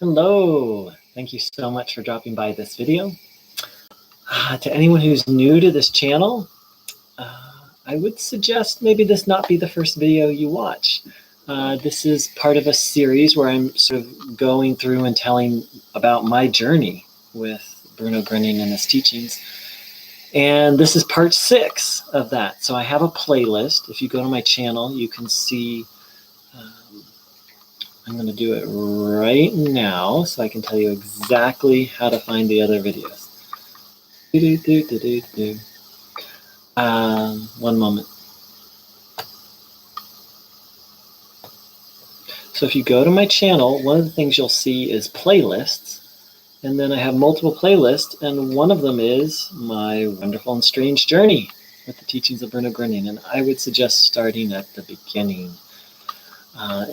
Hello, thank you so much for dropping by this video. To anyone who's new to this channel, I would suggest maybe this not be the first video you watch. This is part of a series where I'm sort of going through and telling about my journey with Bruno Groning and his teachings. And this is part 6 of that. So I have a playlist. If you go to my channel, you can see, I'm going to do it right now so I can tell you exactly how to find the other videos. One moment. So if you go to my channel, one of the things you'll see is playlists. And then I have multiple playlists, and one of them is my wonderful and strange journey with the teachings of Bruno Groning. And I would suggest starting at the beginning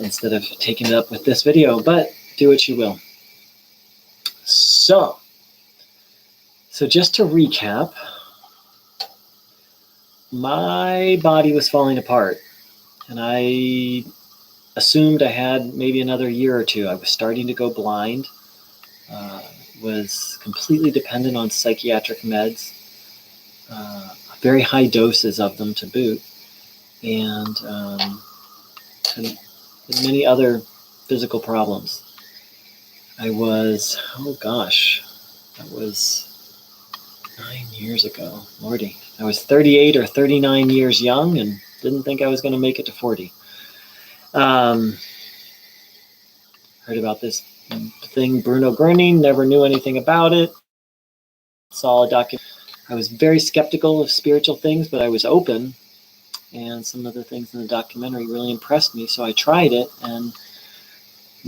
instead of taking it up with this video, but do what you will. So just to recap, my body was falling apart, and I assumed I had maybe another year or two. I was starting to go blind, was completely dependent on psychiatric meds, very high doses of them to boot, and many other physical problems. I was, oh gosh, that was 9 years ago, Lordy. I was 38 or 39 years young and didn't think I was going to make it to 40. Heard about this thing, Bruno Groning, never knew anything about it. Saw a document. I was very skeptical of spiritual things, but I was open, and some of the things in the documentary really impressed me, so I tried it, and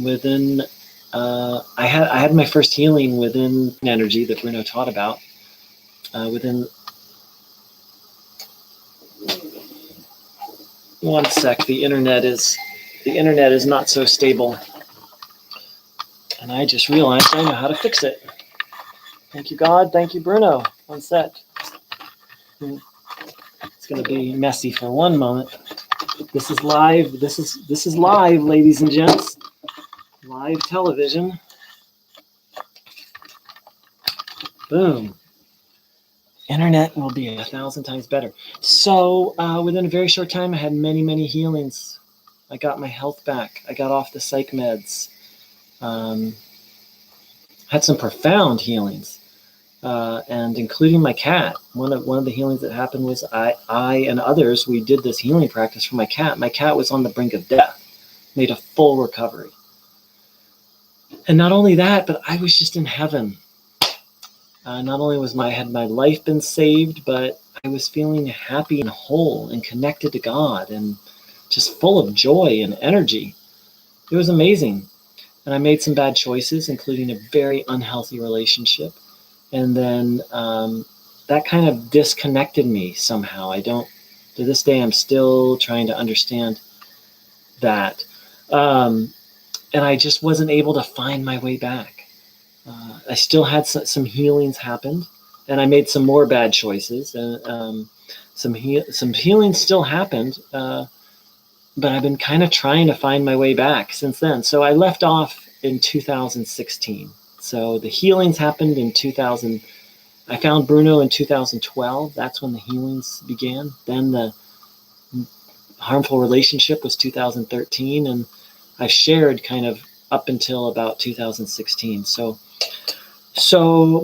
within, I had my first healing within energy that Bruno taught about. Within 1 sec, the internet is not so stable, and I just realized I know how to fix it. Thank you, God. Thank you, Bruno. 1 sec. It's going to be messy for one moment. This is live. This is live, ladies and gents. Live television. Boom. Internet will be 1,000 times better. So within a very short time, I had many, many healings. I got my health back. I got off the psych meds. Had some profound healings, and including my cat. One of the healings that happened was I and others, we did this healing practice for my cat. My cat was on the brink of death, made a full recovery. And not only that, but I was just in heaven. Not only had my life been saved, but I was feeling happy and whole and connected to God and just full of joy and energy. It was amazing. And I made some bad choices, including a very unhealthy relationship. And then that kind of disconnected me somehow. To this day, I'm still trying to understand that. And I just wasn't able to find my way back. I still had some healings happen, and I made some more bad choices. And some healings still happened, but I've been kind of trying to find my way back since then. So I left off in 2016. So the healings happened in 2000. I found Bruno in 2012. That's when the healings began. Then the harmful relationship was 2013, and I've shared kind of up until about 2016. So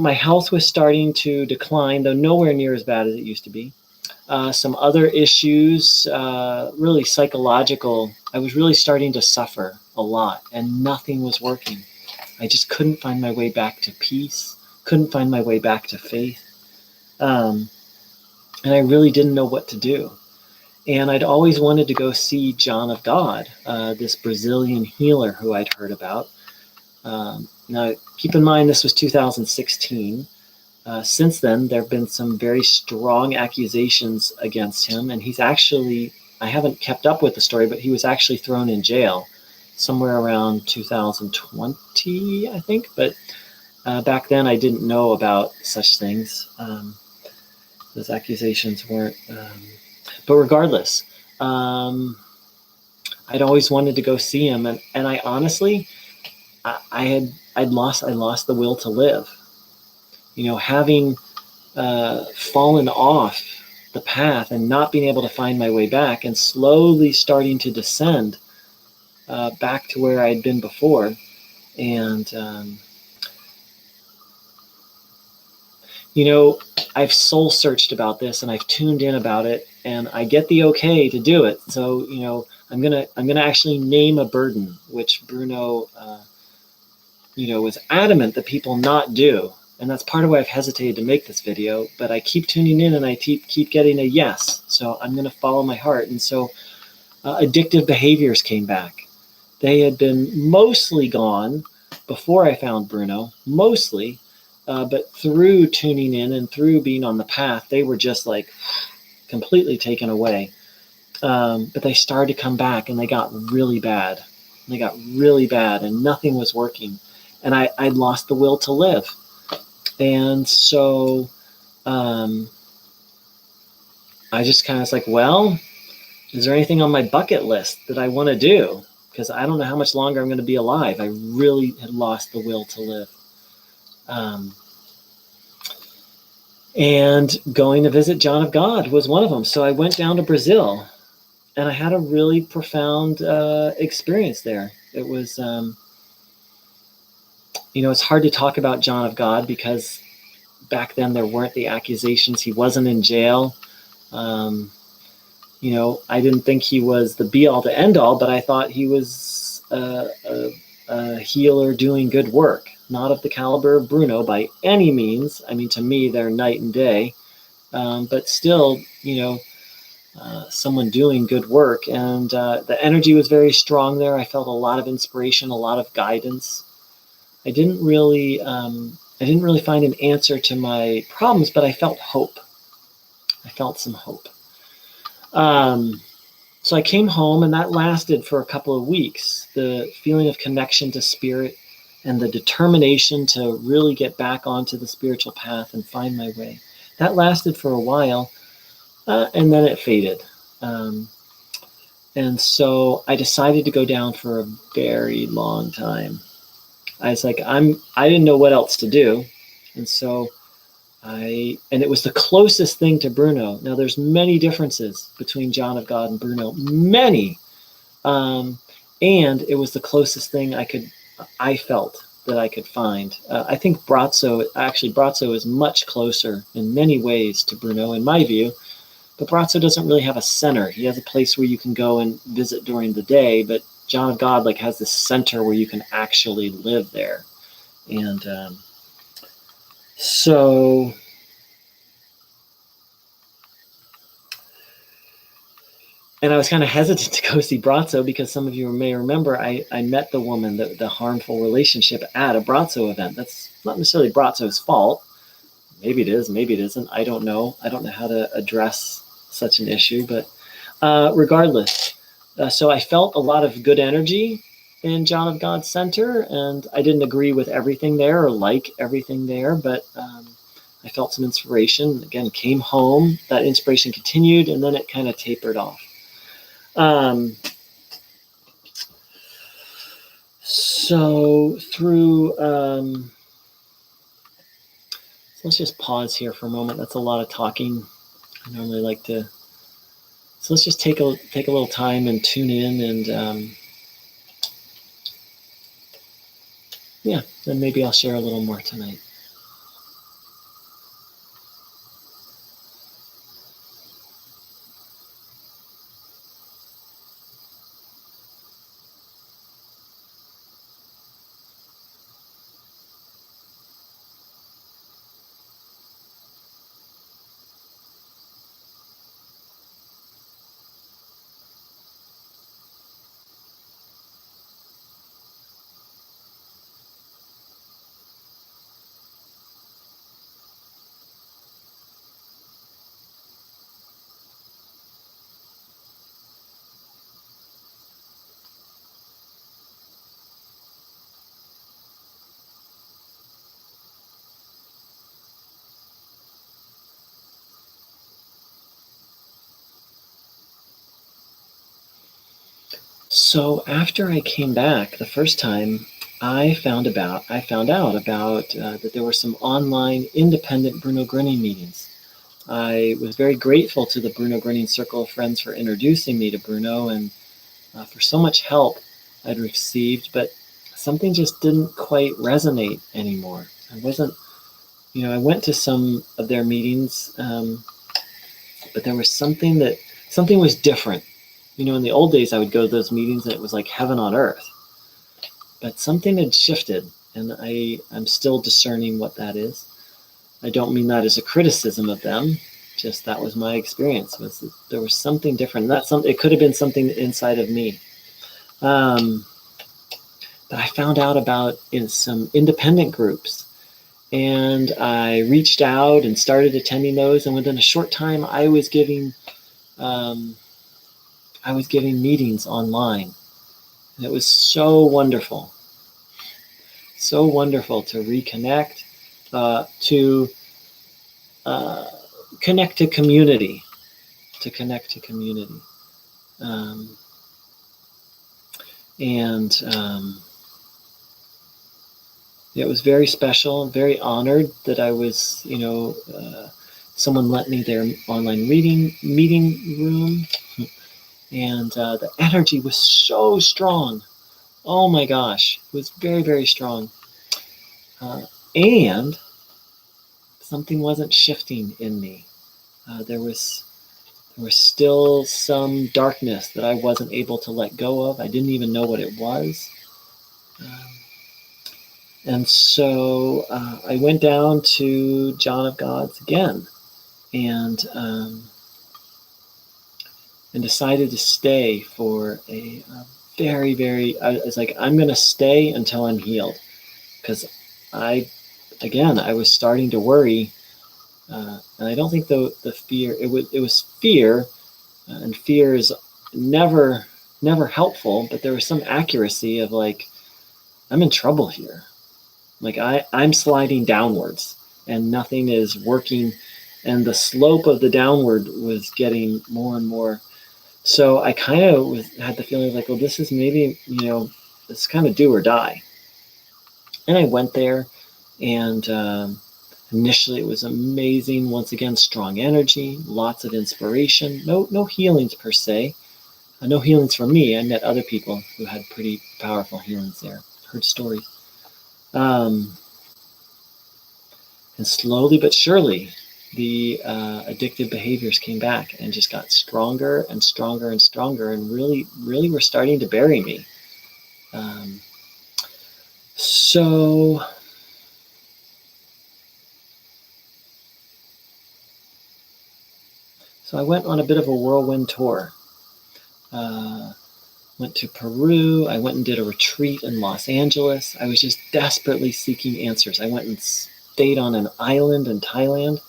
my health was starting to decline, though nowhere near as bad as it used to be. Some other issues, really psychological. I was really starting to suffer a lot, and nothing was working. I just couldn't find my way back to peace, couldn't find my way back to faith. And I really didn't know what to do. And I'd always wanted to go see John of God, this Brazilian healer who I'd heard about. Now, keep in mind, this was 2016. Since then, there have been some very strong accusations against him, and he's actually, I haven't kept up with the story, but he was actually thrown in jail somewhere around 2020, I think. But back then, I didn't know about such things. Those accusations weren't, but regardless, I'd always wanted to go see him, and I honestly, I lost the will to live. Having fallen off the path and not being able to find my way back, and slowly starting to descend back to where I'd been before. And I've soul searched about this, and I've tuned in about it, and I get the okay to do it. So I'm gonna actually name a burden, which Bruno was adamant that people not do. And that's part of why I've hesitated to make this video, but I keep tuning in and I keep getting a yes. So I'm going to follow my heart. And so addictive behaviors came back. They had been mostly gone before I found Bruno, mostly, but through tuning in and through being on the path, they were just like completely taken away. But they started to come back, and they got really bad. And nothing was working. And I'd lost the will to live. And so I just kind of was like, well, is there anything on my bucket list that I want to do? Because I don't know how much longer I'm going to be alive. I really had lost the will to live. And going to visit John of God was one of them. So I went down to Brazil, and I had a really profound experience there. It was, it's hard to talk about John of God because back then there weren't the accusations. He wasn't in jail. I didn't think he was the be all to end all, but I thought he was a healer doing good work, not of the caliber of Bruno by any means. I mean, to me, they're night and day, but still, someone doing good work. And the energy was very strong there. I felt a lot of inspiration, a lot of guidance. I didn't really find an answer to my problems, but I felt hope. I felt some hope. So I came home, and that lasted for a couple of weeks. The feeling of connection to spirit and the determination to really get back onto the spiritual path and find my way. That lasted for a while, and then it faded. And so I decided to go down for a very long time. I was like, I didn't know what else to do. And so and it was the closest thing to Bruno. Now there's many differences between John of God and Bruno, many. And it was the closest thing I felt that I could find. I think Brazzo is much closer in many ways to Bruno in my view, but Brazzo doesn't really have a center. He has a place where you can go and visit during the day, but John of God has this center where you can actually live there. And and I was kind of hesitant to go see Brazzo because some of you may remember I met the woman, the harmful relationship at a Brazzo event. That's not necessarily Brazzo's fault. Maybe it is, maybe it isn't. I don't know. I don't know how to address such an issue, but regardless. So I felt a lot of good energy in John of God Center, and I didn't agree with everything there or like everything there, but I felt some inspiration. Again, came home, that inspiration continued, and then it kind of tapered off. So let's just pause here for a moment. That's a lot of talking. I normally like to. So let's just take a little time and tune in, and then maybe I'll share a little more tonight. So after I came back the first time, I found out about that there were some online independent Bruno Groning meetings. I was very grateful to the Bruno Groning Circle of Friends for introducing me to Bruno and for so much help I'd received, but something just didn't quite resonate anymore. I wasn't, I went to some of their meetings, but there was something was different. In the old days, I would go to those meetings and it was like heaven on earth. But something had shifted, and I'm still discerning what that is. I don't mean that as a criticism of them, just that was my experience, was that there was something different. It could have been something inside of me. But I found out about in some independent groups, and I reached out and started attending those, and within a short time, I was giving meetings online. And it was so wonderful to reconnect, to connect to community, and it was very special. Very honored that I was, someone let me their online meeting room, and the energy was so strong. Oh my gosh, it was very, very strong. And something wasn't shifting in me. There was still some darkness that I wasn't able to let go of. I didn't even know what it was. And so I went down to John of God's again, and decided to stay for a very, very, I was like, I'm going to stay until I'm healed. Because I was starting to worry, and I don't think the fear, it was fear, and fear is never helpful, but there was some accuracy of like, I'm in trouble here. Like I'm sliding downwards and nothing is working, and the slope of the downward was getting more and more. So I kind of had the feeling like, well, this is maybe, it's kind of do or die. And I went there, and initially it was amazing. Once again, strong energy, lots of inspiration. No healings per se. No healings for me. I met other people who had pretty powerful healings there. Heard stories. And slowly but surely, the addictive behaviors came back and just got stronger and stronger and stronger, and really, really were starting to bury me. So I went on a bit of a whirlwind tour. Went to Peru. I went and did a retreat in Los Angeles. I was just desperately seeking answers. I went and stayed on an island in Thailand,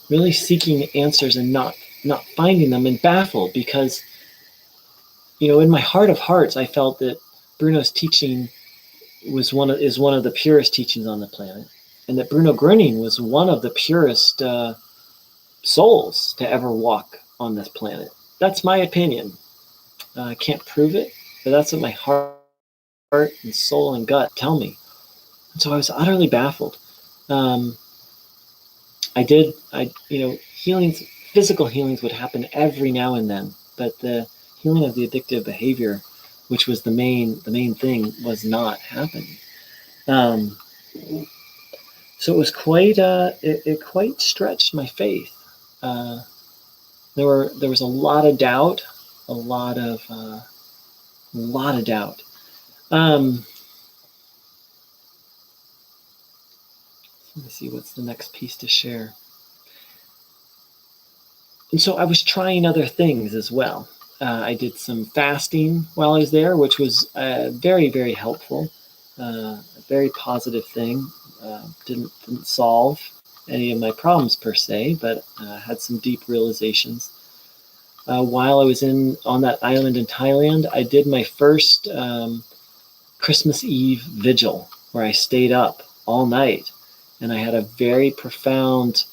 really seeking answers and not finding them, and baffled because, in my heart of hearts, I felt that Bruno's teaching is one of the purest teachings on the planet, and that Bruno Groning was one of the purest souls to ever walk on this planet. That's my opinion. I can't prove it, but that's what my heart and soul and gut tell me. And so I was utterly baffled. Healings, physical healings would happen every now and then, but the healing of the addictive behavior, which was the main thing, was not happening. So it was quite, it quite stretched my faith. There was a lot of doubt, a lot of doubt. Let me see, what's the next piece to share? And so I was trying other things as well. I did some fasting while I was there, which was very, very helpful. A very positive thing. Didn't solve any of my problems per se, but had some deep realizations. While I was on that island in Thailand, I did my first Christmas Eve vigil, where I stayed up all night, and I had a very profound,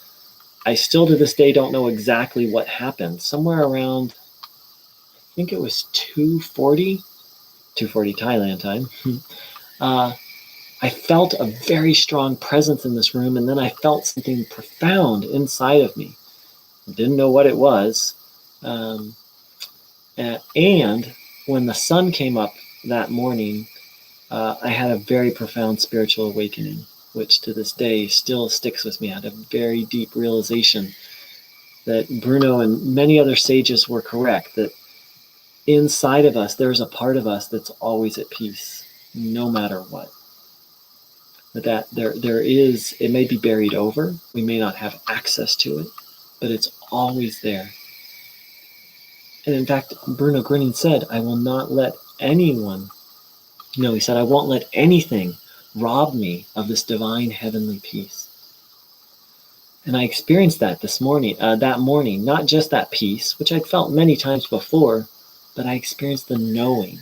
I still to this day don't know exactly what happened. Somewhere around, I think it was 2:40, 2:40 Thailand time, I felt a very strong presence in this room, and then I felt something profound inside of me. I didn't know what it was. And when the sun came up that morning, I had a very profound spiritual awakening, which to this day still sticks with me. I had a very deep realization that Bruno and many other sages were correct, that inside of us, there's a part of us that's always at peace, no matter what. That there is, it may be buried over, we may not have access to it, but it's always there. And in fact, Bruno Groning said, I will not let anyone, no, he said, I won't let anything rob me of this divine heavenly peace. And I experienced that this morning, that morning, not just that peace, which I'd felt many times before, but I experienced the knowing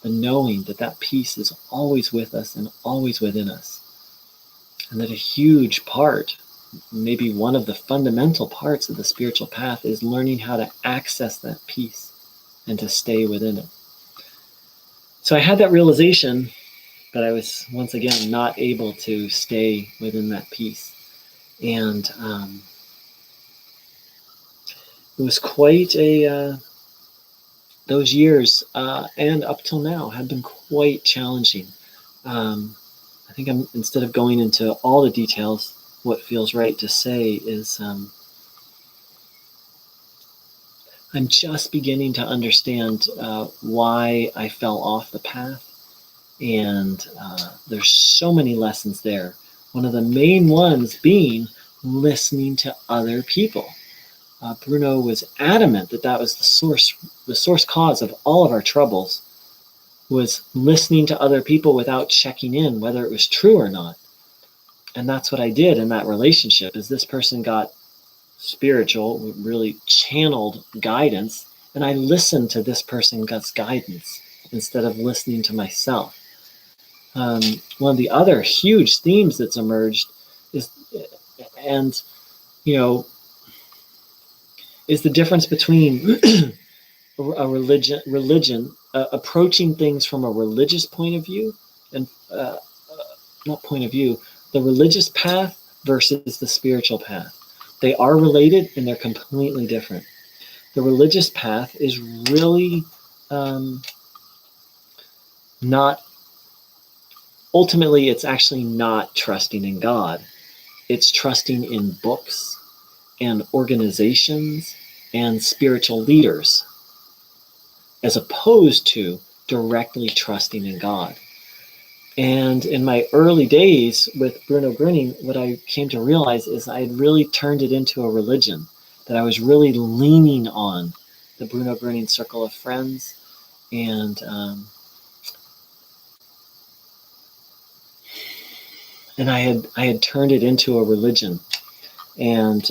that that peace is always with us and always within us. And that a huge part, maybe one of the fundamental parts of the spiritual path, is learning how to access that peace and to stay within it. So I had that realization, but I was once again not able to stay within that peace. And it was quite those years and up till now have been quite challenging. I think instead of going into all the details, what feels right to say is I'm just beginning to understand why I fell off the path. And there's so many lessons there. One of the main ones being listening to other people. Bruno was adamant that that was the source cause of all of our troubles, was listening to other people without checking in whether it was true or not. And that's what I did in that relationship, is this person got spiritual, really channeled guidance, and I listened to this person's guidance instead of listening to myself. One of the other huge themes that's emerged is, and is the difference between a religion approaching things from a religious point of view, and not point of view, the religious path versus the spiritual path. They are related and they're completely different. The religious path is really not, ultimately it's actually not trusting in God. It's trusting in books and organizations and spiritual leaders, as opposed to directly trusting in God. And in my early days with Bruno Groning, what I came to realize is I had really turned it into a religion, that I was really leaning on the Bruno Groning circle of friends, and I had turned it into a religion. And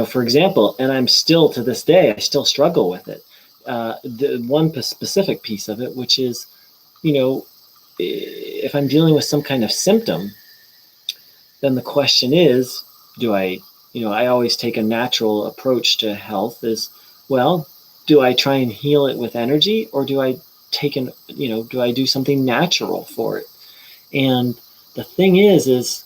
for example, and I'm still to this day, I still struggle with it. The one specific piece of it, which is, if I'm dealing with some kind of symptom, then the question is, I always take a natural approach to health is, well, do I try and heal it with energy, or do I do I do something natural for it? And the thing is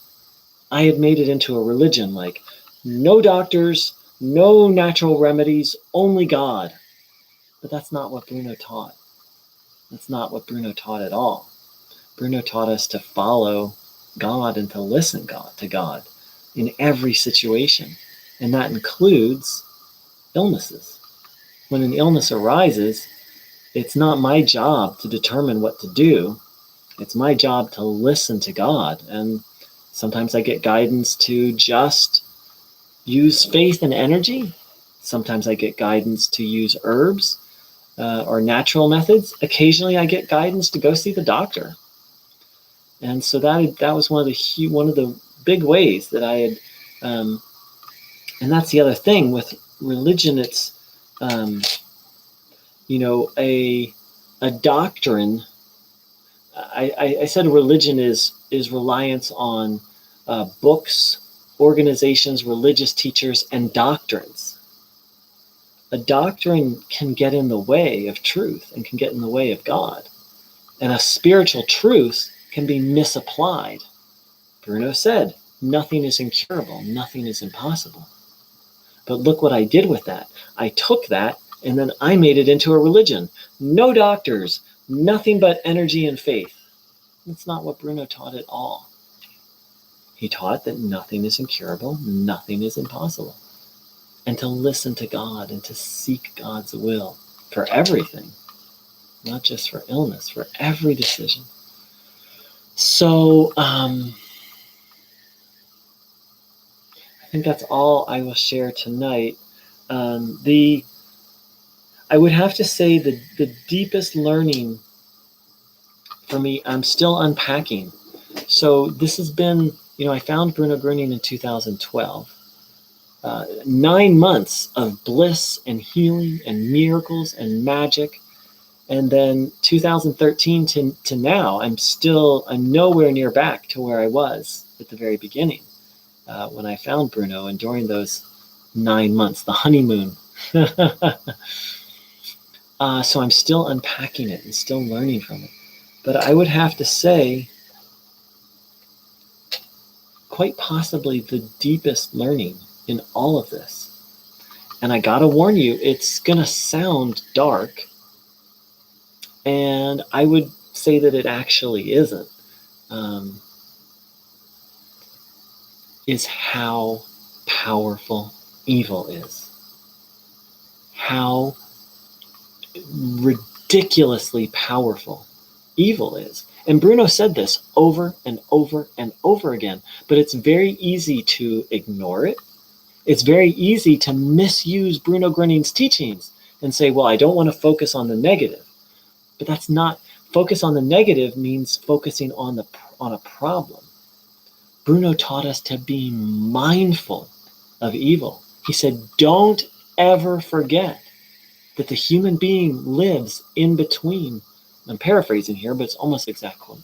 I had made it into a religion, like no doctors, no natural remedies, only God. But that's not what Bruno taught. That's not what Bruno taught at all. Bruno taught us to follow God and to listen to God in every situation. And that includes illnesses. When an illness arises, it's not my job to determine what to do. It's my job to listen to God. And sometimes I get guidance to just use faith and energy. Sometimes I get guidance to use herbs or natural methods. Occasionally I get guidance to go see the doctor. And so that was one of the big ways that I had, and that's the other thing with religion. It's, a doctrine. I said religion is reliance on books, organizations, religious teachers, and doctrines. A doctrine can get in the way of truth and can get in the way of God. And a spiritual truth can be misapplied. Bruno said, nothing is incurable, nothing is impossible. But look what I did with that. I took that and then I made it into a religion. No doctors, nothing but energy and faith. That's not what Bruno taught at all. He taught that nothing is incurable, nothing is impossible. And to listen to God and to seek God's will for everything, not just for illness, for every decision. So I think that's all I will share tonight. I would have to say the deepest learning for me, I'm still unpacking. So this has been, I found Bruno Groning in 2012. 9 months of bliss and healing and miracles and magic. And then 2013 to now, I'm nowhere near back to where I was at the very beginning when I found Bruno, and during those 9 months, the honeymoon. So I'm still unpacking it and still learning from it. But I would have to say, quite possibly the deepest learning in all of this. And I gotta warn you, it's gonna sound dark. And I would say that it actually isn't. Is how powerful evil is. How ridiculously powerful evil is. And Bruno said this over and over and over again, but it's very easy to ignore it. It's very easy to misuse Bruno Groning's teachings and say, well, I don't want to focus on the negative. But that's not, focus on the negative means focusing on a problem. Bruno taught us to be mindful of evil. He said, don't ever forget that the human being lives in between. I'm paraphrasing here, but it's almost exact quote.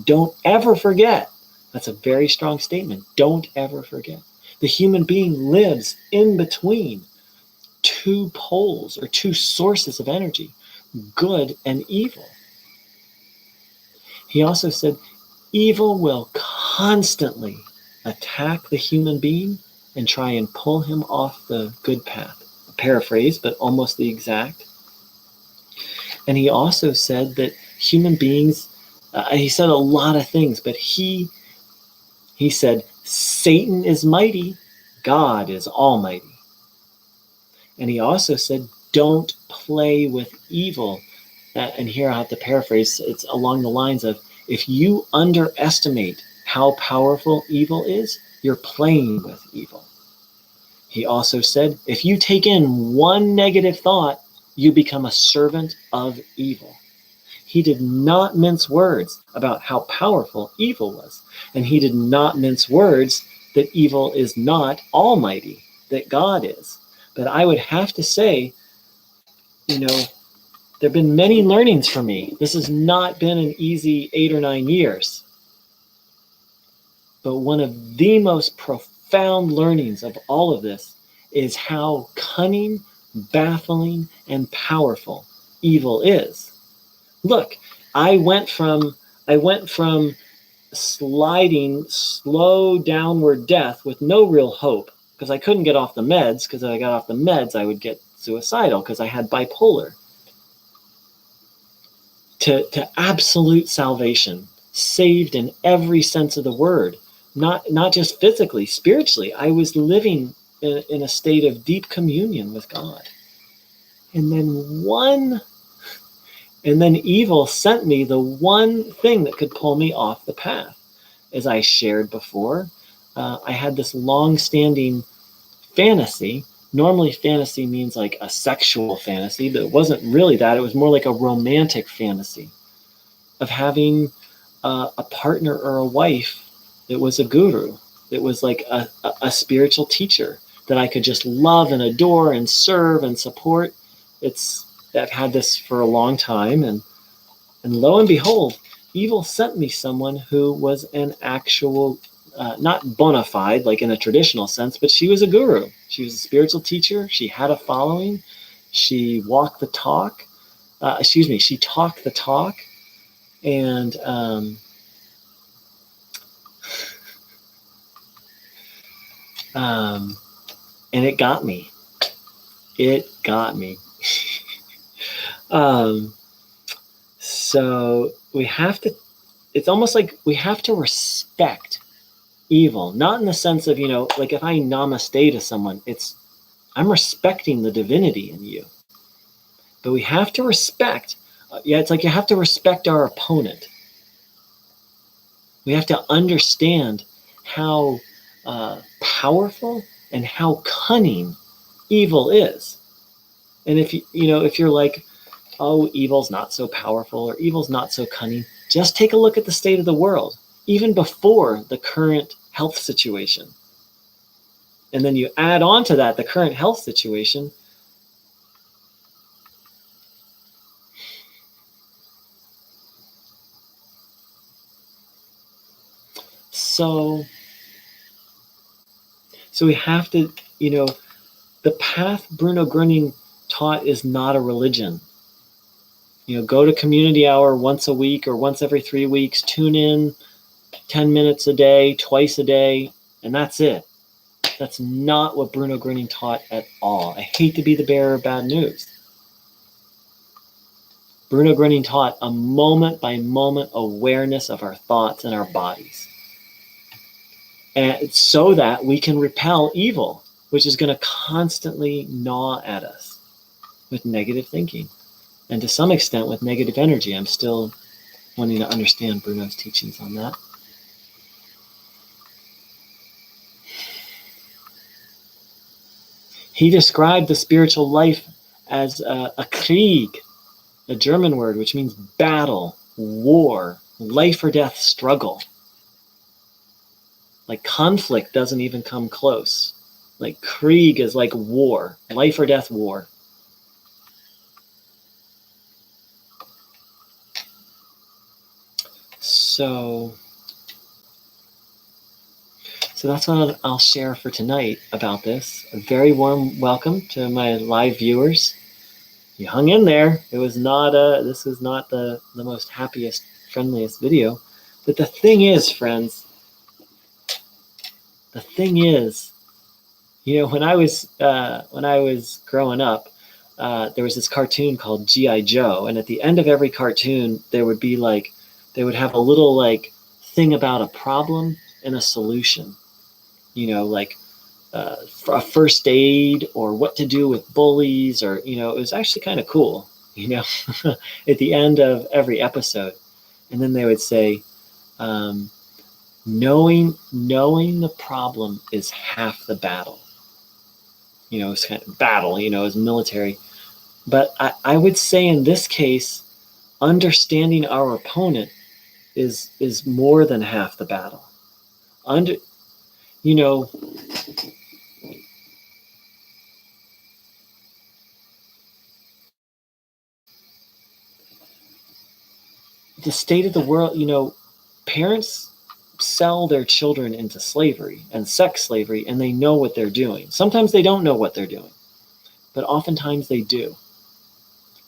Don't ever forget. That's a very strong statement. Don't ever forget. The human being lives in between two poles or two sources of energy, good and evil. He also said, evil will constantly attack the human being and try and pull him off the good path. A paraphrase, but almost the exact. And he also said that human beings, he said a lot of things, but he said, Satan is mighty, God is almighty. And he also said, don't play with evil. And here I have to paraphrase, it's along the lines of, if you underestimate how powerful evil is, you're playing with evil. He also said, if you take in one negative thought, you become a servant of evil. He did not mince words about how powerful evil was. And he did not mince words that evil is not almighty, that God is. But I would have to say, there have been many learnings for me. This has not been an easy 8 or 9 years. But one of the most profound learnings of all of this is how cunning, baffling, and powerful evil is. Look, I went from sliding slow downward death with no real hope, because I couldn't get off the meds, because if I got off the meds, I would get suicidal, because I had bipolar, to absolute salvation, saved in every sense of the word, not just physically, spiritually. I was living in a state of deep communion with God. And then evil sent me the one thing that could pull me off the path. As I shared before, I had this long-standing fantasy. Normally fantasy means like a sexual fantasy, but it wasn't really that. It was more like a romantic fantasy of having a partner or a wife that was a guru, that was like a spiritual teacher that I could just love and adore and serve and support. I've had this for a long time, and lo and behold, evil sent me someone who was an actual, not bona fide, like in a traditional sense, but she was a guru. She was a spiritual teacher. She had a following, She walked the talk. She talked the talk, and it got me. It got me. So we have to, it's almost like we have to respect evil, not in the sense of, like if I namaste to someone, I'm respecting the divinity in you. But we have to respect, it's like you have to respect our opponent. We have to understand how powerful and how cunning evil is. And if you're like, oh, evil's not so powerful or evil's not so cunning, just take a look at the state of the world, even before the current health situation. And then you add on to that the current health situation. So we have to, the path Bruno Groning taught is not a religion. Go to community hour once a week or once every 3 weeks, tune in 10 minutes a day, twice a day, and that's it. That's not what Bruno Groning taught at all. I hate to be the bearer of bad news. Bruno Groning taught a moment by moment awareness of our thoughts and our bodies. And so that we can repel evil, which is going to constantly gnaw at us with negative thinking. And to some extent with negative energy. I'm still wanting to understand Bruno's teachings on that. He described the spiritual life as a Krieg, a German word, which means battle, war, life or death struggle. Like conflict doesn't even come close. Like Krieg is like war, life or death war. So that's what I'll share for tonight about this. A very warm welcome to my live viewers. You hung in there. It was not this is not the most happiest, friendliest video. But the thing is, friends, when I was growing up, there was this cartoon called G.I. Joe, and at the end of every cartoon, they would have a little thing about a problem and a solution. A first aid or what to do with bullies, or it was actually kind of cool. At the end of every episode, and then they would say, knowing the problem is half the battle. It's kind of battle, is military. But I would say in this case, understanding our opponent is more than half the battle. The state of the world, parents sell their children into slavery and sex slavery, and they know what they're doing. Sometimes they don't know what they're doing, but oftentimes they do.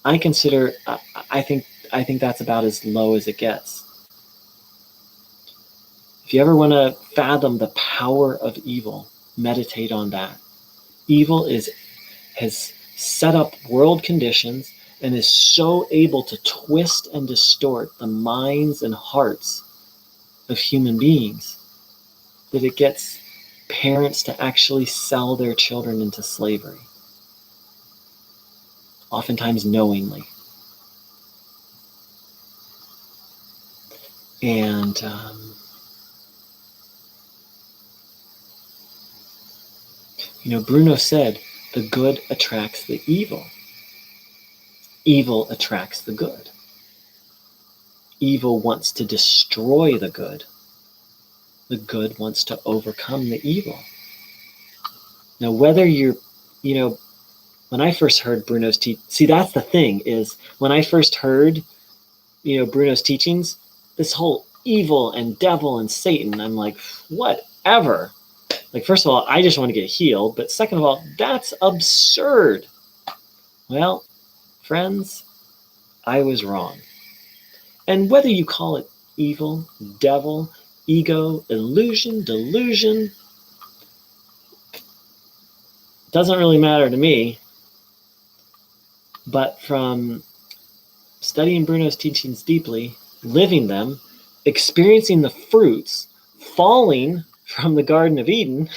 I think that's about as low as it gets. If you ever want to fathom the power of evil, meditate on that. Evil has set up world conditions and is so able to twist and distort the minds and hearts of human beings that it gets parents to actually sell their children into slavery, oftentimes knowingly. And Bruno said, the good attracts the evil. Evil attracts the good. Evil wants to destroy the good. The good wants to overcome the evil. Now, whether you're, when I first heard Bruno's see, that's the thing, is when I first heard, Bruno's teachings, this whole evil and devil and Satan, I'm like, whatever. Like, first of all, I just want to get healed. But second of all, that's absurd. Well, friends, I was wrong. And whether you call it evil, devil, ego, illusion, delusion, doesn't really matter to me. But from studying Bruno's teachings deeply, living them, experiencing the fruits, falling from the Garden of Eden,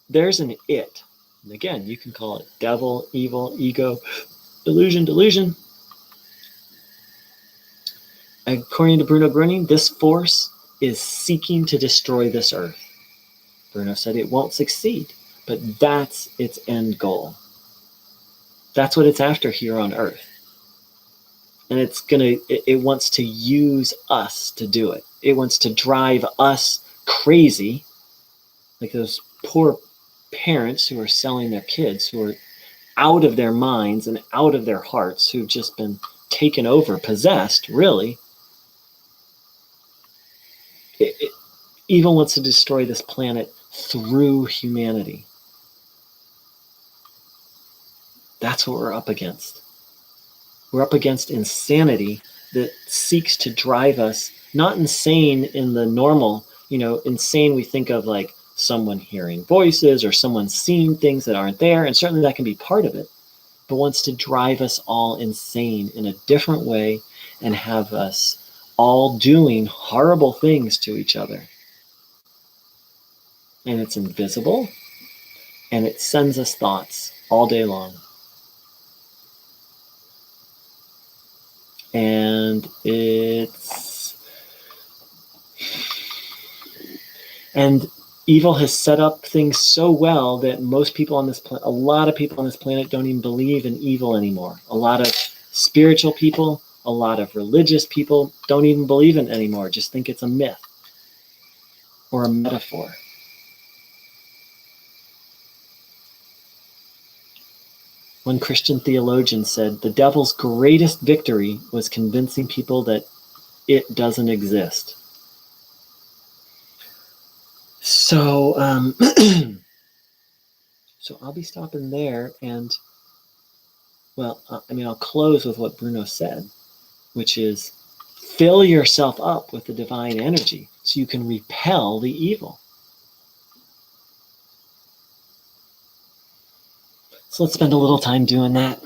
there's an it. And again, you can call it devil, evil, ego, illusion, delusion. According to Bruno Groning, this force is seeking to destroy this earth. Bruno said it won't succeed, but that's its end goal. That's what it's after here on earth. And it wants to use us to do it. It wants to drive us crazy, like those poor parents who are selling their kids, who are out of their minds and out of their hearts, who've just been taken over, possessed, really. Evil wants to destroy this planet through humanity. That's what we're up against. We're up against insanity that seeks to drive us, not insane in the normal, insane we think of like someone hearing voices or someone seeing things that aren't there, and certainly that can be part of it, but wants to drive us all insane in a different way and have us all doing horrible things to each other. And it's invisible, and it sends us thoughts all day long. And evil has set up things so well that most people on this planet, a lot of people on this planet don't even believe in evil anymore. A lot of spiritual people, a lot of religious people don't even believe in it anymore, just think it's a myth or a metaphor. One Christian theologian said, the devil's greatest victory was convincing people that it doesn't exist. So, so I'll be stopping there, and I'll close with what Bruno said, which is fill yourself up with the divine energy so you can repel the evil. So let's spend a little time doing that.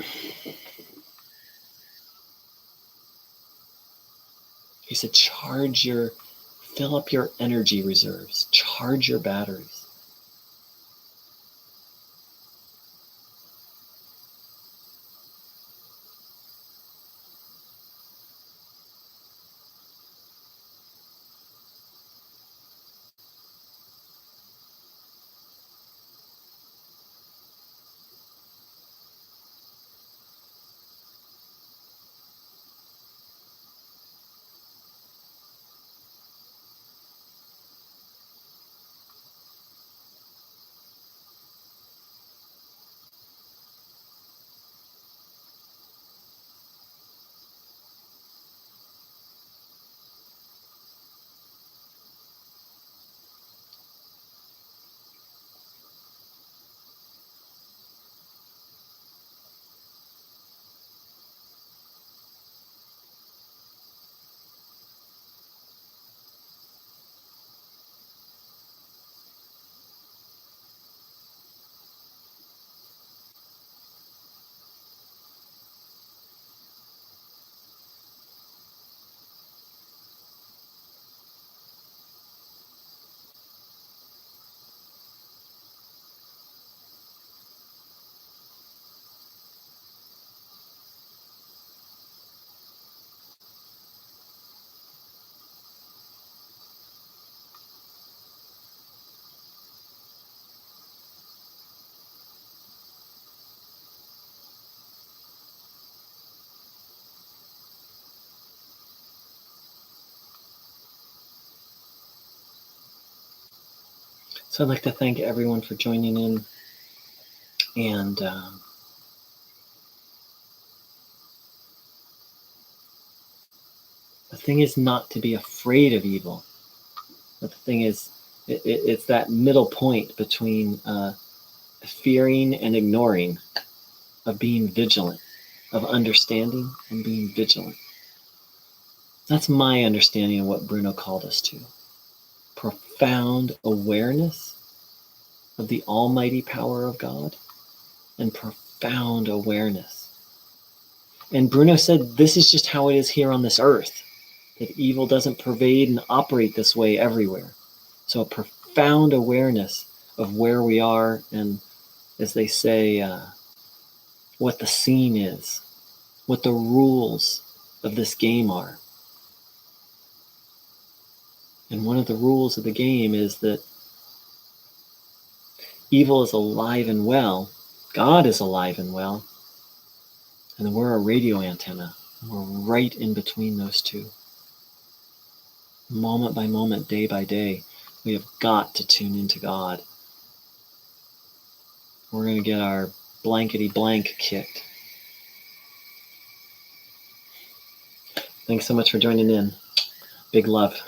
He said, fill up your energy reserves, charge your batteries. So I'd like to thank everyone for joining in. And the thing is not to be afraid of evil. But the thing is, it's that middle point between fearing and ignoring, of being vigilant, of understanding and being vigilant. That's my understanding of what Bruno called us to. Profound awareness of the almighty power of God and profound awareness. And Bruno said this is just how it is here on this earth, that evil doesn't pervade and operate this way everywhere. So a profound awareness of where we are and, as they say, what the scene is, what the rules of this game are. And one of the rules of the game is that evil is alive and well, God is alive and well, and we're a radio antenna. We're right in between those two. Moment by moment, day by day, we have got to tune into God. We're going to get our blankety blank kicked. Thanks so much for joining in. Big love.